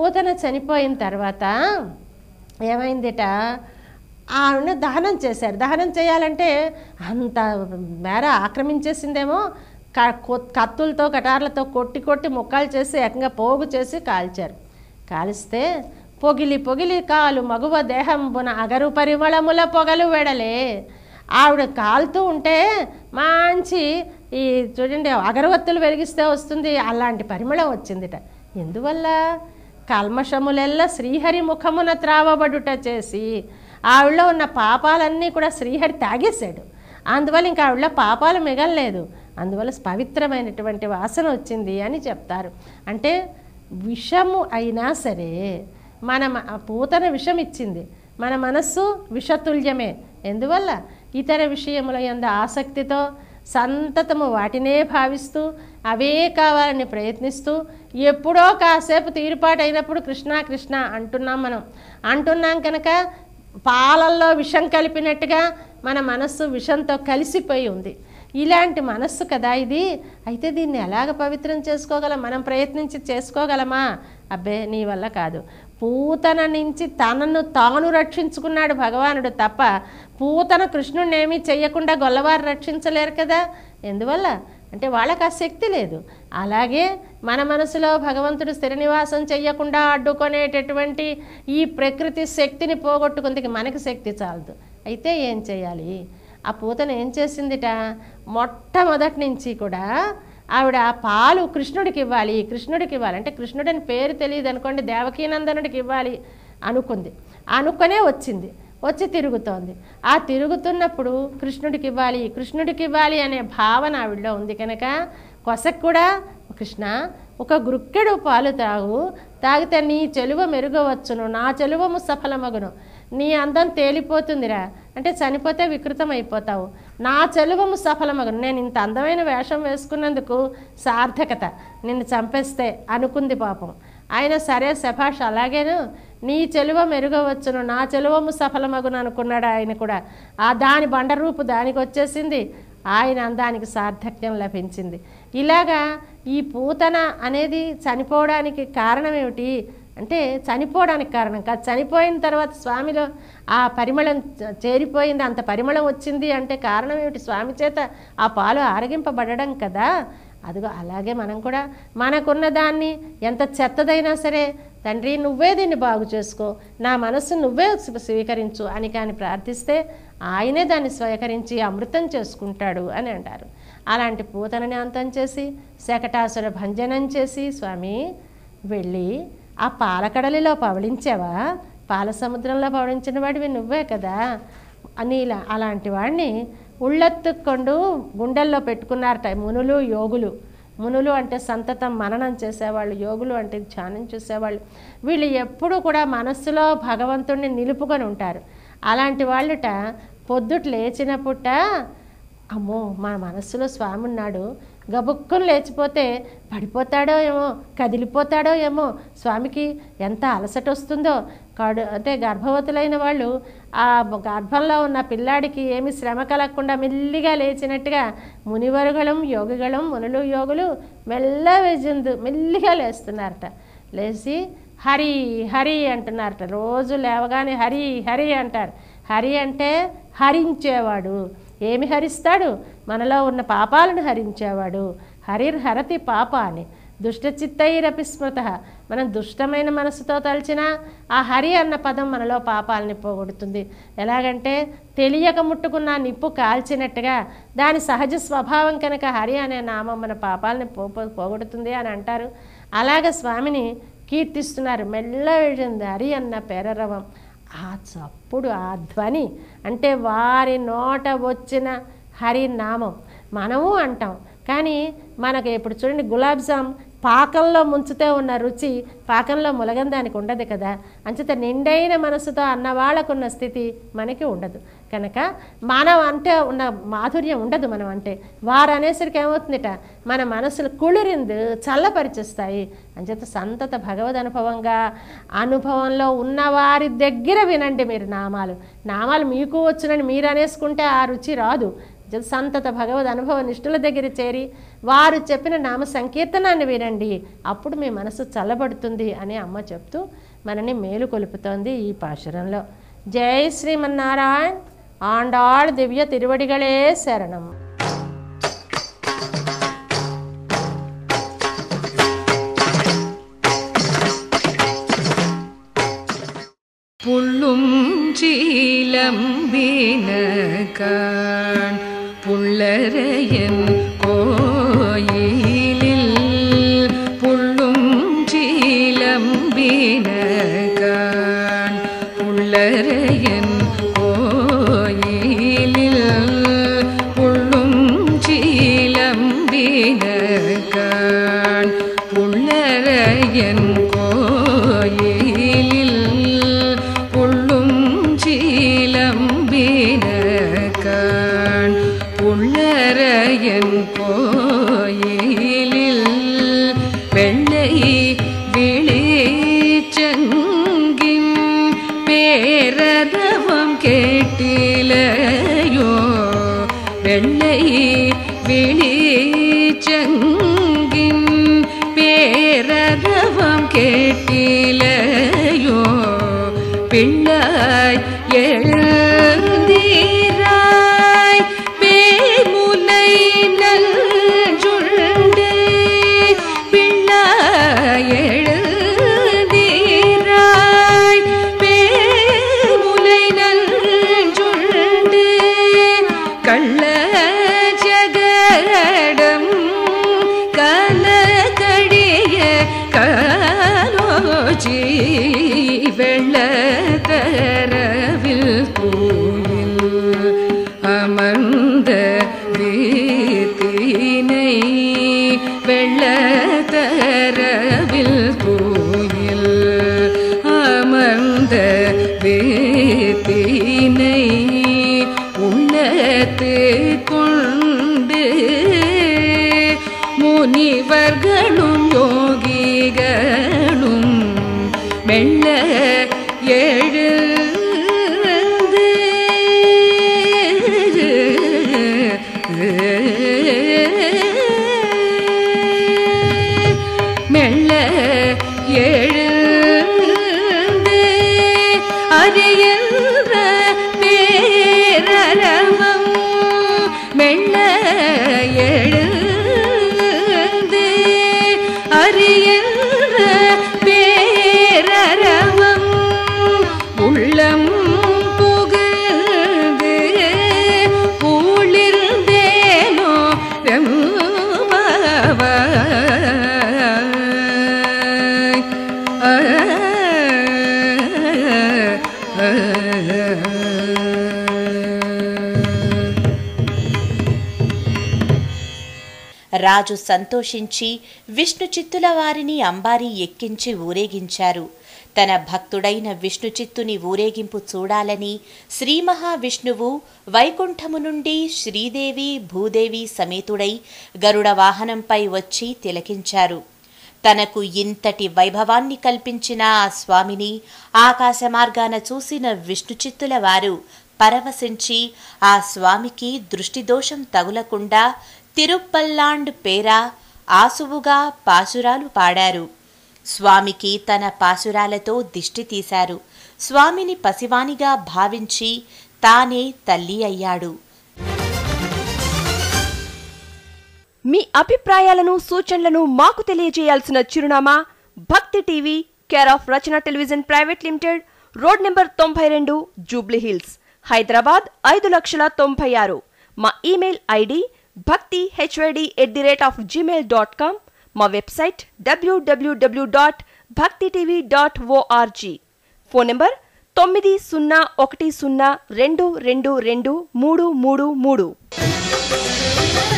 పూతన చనిపోయిన తర్వాత ఏమైందిట, ఆవిడ దహనం చేశారు. దహనం చేయాలంటే అంత మేర ఆక్రమించేసిందేమో, కత్తులతో కటార్లతో కొట్టి కొట్టి ముక్కలు చేసి ఏకంగా పోగు చేసి కాల్చారు. కాలిస్తే పొగిలి పొగిలి కాలు మగువ దేహంబున అగరు పరిమళముల పొగలు వెడలే. ఆవిడ కాలుతూ ఉంటే మంచి ఈ చూడండి అగరవత్తులు వెలిగిస్తే వస్తుంది, అలాంటి పరిమళం వచ్చిందిట. ఎందువల్ల? కల్మషములెల్ల శ్రీహరి ముఖమున త్రావబడుట చేసి ఆవిడలో ఉన్న పాపాలన్నీ కూడా శ్రీహరి తాగేశాడు. అందువల్ల ఇంకా ఆవిడలో పాపాలు మిగలలేదు, అందువల్ల పవిత్రమైనటువంటి వాసన వచ్చింది అని చెప్తారు. అంటే విషము అయినా సరే మన పూతన విషం ఇచ్చింది, మన మనస్సు విషతుల్యమే. ఎందువల్ల? ఇతర విషయముల యందు ఆసక్తితో సంతతము వాటినే భావిస్తూ అవే కావాలని ప్రయత్నిస్తూ ఎప్పుడో కాసేపు తీరుపాటు అయినప్పుడు కృష్ణ కృష్ణ అంటున్నాం. మనం అంటున్నాం కనుక పాలల్లో విషం కలిపినట్టుగా మన మనస్సు విషంతో కలిసిపోయి ఉంది. ఇలాంటి మనస్సు కదా ఇది. అయితే దీన్ని ఎలాగ పవిత్రం చేసుకోగలం? మనం ప్రయత్నించి చేసుకోగలమా? అబ్బే, నీ వల్ల కాదు. పూతన నుంచి తనను తాను రక్షించుకున్నాడు భగవానుడు తప్ప పూతన కృష్ణుడిని ఏమీ చెయ్యకుండా గొల్లవారు రక్షించలేరు కదా. ఎందువల్ల అంటే వాళ్ళకి ఆ శక్తి లేదు. అలాగే మన మనసులో భగవంతుడు స్థిర నివాసం చెయ్యకుండా అడ్డుకునేటటువంటి ఈ ప్రకృతి శక్తిని పోగొట్టుకుందికి మనకి శక్తి చాలదు. అయితే ఏం చేయాలి? ఆ పూతన ఏం చేసిందిట, మొట్టమొదటి నుంచి కూడా ఆవిడ ఆ పాలు కృష్ణుడికి ఇవ్వాలి, కృష్ణుడికి ఇవ్వాలి అంటే కృష్ణుడని పేరు తెలియదు అనుకోండి, దేవకీనందనుడికి ఇవ్వాలి అనుకుంది. అనుకునే వచ్చింది, వచ్చి తిరుగుతోంది. ఆ తిరుగుతున్నప్పుడు కృష్ణుడికి ఇవ్వాలి, కృష్ణుడికి ఇవ్వాలి అనే భావన ఆవిడలో ఉంది కనుక కొసకు కూడా కృష్ణ ఒక గుక్కెడు పాలు తాగితే నీ చెలువ మెరుగవచ్చును, నా చెలువము సఫలమగును, నీ అందం తేలిపోతుందిరా అంటే చనిపోతే వికృతం అయిపోతావు, నా చెలువము సఫలమగును, నేను ఇంత అందమైన వేషం వేసుకున్నందుకు సార్థకత, నిన్ను చంపేస్తే అనుకుంది పాపం. ఆయన సరే శభాష్ అలాగేను, నీ చెలువ మెరుగవచ్చును, నా చెలువము సఫలమగును అనుకున్నాడు ఆయన కూడా. ఆ దాని బండరూపు దానికి వచ్చేసింది, ఆయన అందానికి సార్థక్యం లభించింది. ఇలాగా ఈ పూతన అనేది చనిపోవడానికి కారణం ఏమిటి అంటే చనిపోవడానికి కారణం కాదు, చనిపోయిన తర్వాత స్వామిలో ఆ పరిమళం చేరిపోయింది, అంత పరిమళం వచ్చింది అంటే కారణం ఏమిటి? స్వామి చేత ఆ పాలు ఆరగింపబడడం కదా. అదిగో అలాగే మనం కూడా మనకున్న దాన్ని ఎంత చెత్తదైనా సరే తండ్రి నువ్వే దీన్ని బాగు చేసుకో, నా మనస్సు నువ్వే స్వీకరించు అని కానీ ప్రార్థిస్తే ఆయనే దాన్ని స్వీకరించి అమృతం చేసుకుంటాడు అని అంటారు. అలాంటి పూతనని అంతం చేసి శకటాసుర భంజనం చేసి స్వామి వెళ్ళి ఆ పాలకడలిలో పవళించావా, పాల సముద్రంలో పవళించిన వాడివి నువ్వే కదా అని అలాంటి వాడిని ఉళ్ళెత్తుకొండు గుండెల్లో పెట్టుకున్నారట మునులు యోగులు. మునులు అంటే సంతతం మననం చేసేవాళ్ళు, యోగులు అంటే ధ్యానం చేసేవాళ్ళు. వీళ్ళు ఎప్పుడూ కూడా మనస్సులో భగవంతుడిని నిలుపుకొని ఉంటారు. అలాంటి వాళ్ళుట పొద్దుట లేచినప్పుట అమ్మో మన మనస్సులో స్వామి ఉన్నాడు, గబుక్కుని లేచిపోతే పడిపోతాడో ఏమో, కదిలిపోతాడో ఏమో, స్వామికి ఎంత అలసట వస్తుందో. అంటే గర్భవతులైన వాళ్ళు ఆ గర్భంలో ఉన్న పిల్లాడికి ఏమి శ్రమ కలగకుండా మెల్లిగా లేచినట్టుగా మునివరుగళం యోగిగళం మునులు యోగులు మెల్లిగా లేస్తున్నారట. లేచి హరి హరి అంటున్నారట. రోజు లేవగానే హరి హరి అంటారు. హరి అంటే హరించేవాడు. ఏమి హరిస్తాడు? మనలో ఉన్న పాపాలను హరించేవాడు. హరిర్హరతి పాపాని దుష్టచిత్తైరపి స్మృత. మనం దుష్టమైన మనసుతో తలిచినా ఆ హరి అన్న పదం మనలో పాపాలని పోగొడుతుంది. ఎలాగంటే తెలియక ముట్టుకున్న నిప్పు కాల్చినట్టుగా దాని సహజ స్వభావం కనుక హరి అనే నామం మన పాపాలని పోగొడుతుంది అని అంటారు. అలాగ స్వామిని కీర్తిస్తున్నారు. మెల్ల వెళ్ళింది హరి అన్న పేరరవం. ఆ చప్పుడు ఆ ధ్వని అంటే వారి నోట వచ్చిన హరినామం మనము అంటాం. కానీ మనకి ఇప్పుడు చూడండి గులాబ్ జామ్ పాకంలో ముంచుతే ఉన్న రుచి పాకంలో ములగందానికి ఉండదు కదా. అంచేత నిండైన మనసుతో అన్నవాళ్ళకున్న స్థితి మనకి ఉండదు కనుక మనం అంటే ఉన్న మాధుర్యం ఉండదు. మనం అంటే వారు అనేసరికి ఏమవుతుందిట మన మనసులు కుళిరిందు చల్లపరిచేస్తాయి. అంచేత సంతత భగవద్ అనుభవంలో ఉన్నవారి దగ్గర వినండి మీరు నామాలు మీకు వచ్చునని మీరు అనేసుకుంటే ఆ రుచి రాదు. సంతత భగవద్ అనుభవ నిష్ఠుల దగ్గర చేరి వారు చెప్పిన నామ సంకీర్తనాన్ని వినండి, అప్పుడు మీ మనసు చల్లబడుతుంది అని అమ్మ చెప్తూ మనని మేలు కొలుపుతోంది ఈ పాశురంలో. జై శ్రీమన్నారాయణ. ఆండాళ్ దివ్య తిరువడిகளே శరణం. புள்ளும் சீலம்பினகான் புள்ளரையன் கோயிலில் புள்ளும் சீலம்பினகான் புள்ளரையன் கோயிலில் புள்ளும் சீலம்பினகான் புள்ளரையன் கோயிலில் புள்ளும் சீலம்பினகான் புள்ளரையன் கோயிலில் வெள்ளை விழிச்சங்கின் பேரரவம் கேட்டிலையோ, வெள்ளை விழிச்சங்கின் பேரரவம் கேட்டிலையோ, பிள்ளாய் எழுந்தீராய் பேமுலை நல்சுண்டு, பிள்ளாய் எழுந்தீராய் பேமுலை நல்சுண்டு, கள்ள ஜகடம் கலகடிய காலோச்சி வெள்ளத்தரவில் கோயில் அமர்ந்த வீத்தினை, வெள்ளத்தரவில் கோயில் அமர்ந்த வீத்தினை உள்ளத்து கொண்டு முனிவர்களும் யோகிகளும் மெல்ல எழுந்து மெல்ல எழுந்து அறியன்ற பேரரவம் மெல்ல எழுந்து அறியன்ற பேரரவம் உள்ளம் புகழ்ந்து ஊழிர்ந்தேனோ రాజు సంతోషించి విష్ణు చిత్తుల వారిని అంబారీ ఎక్కించి ఊరేగించారు. తన భక్తుడైన విష్ణు చిత్తుని ఊరేగింపు చూడాలని శ్రీ మహావిష్ణువు వైకుంఠము నుండి శ్రీదేవి భూదేవి సమేతుడై గరుడ వాహనంపై వచ్చి తిలకించారు. తనకు ఇంతటి వైభవాన్ని కల్పించిన ఆ స్వామిని ఆకాశ మార్గాన చూసిన విష్ణు చిత్తుల వారు పరవశించి ఆ స్వామికి దృష్టిదోషం తగులకుండా తిరుప్పల్లాండ్ పేరా ఆసువుగా పాసురాలు పాడారు. స్వామికి తన పాసురాలతో దిష్టి తీశారు. స్వామిని పసివానిగా భావించి తానే తల్లి అయ్యాడు. మీ అభిప్రాయాలను సూచనలను మాకు తెలియజేయాల్సిన చిరునామా భక్తి TV, care of Rachana television private limited, road number 92, Jubilee hills, Hyderabad 5,96,000. మా ఇమెయిల్ ఐడి bhaktihyd@gmail.com. మా వెబ్సైట్ www.bhaktitv.org. Phone number 901012223333.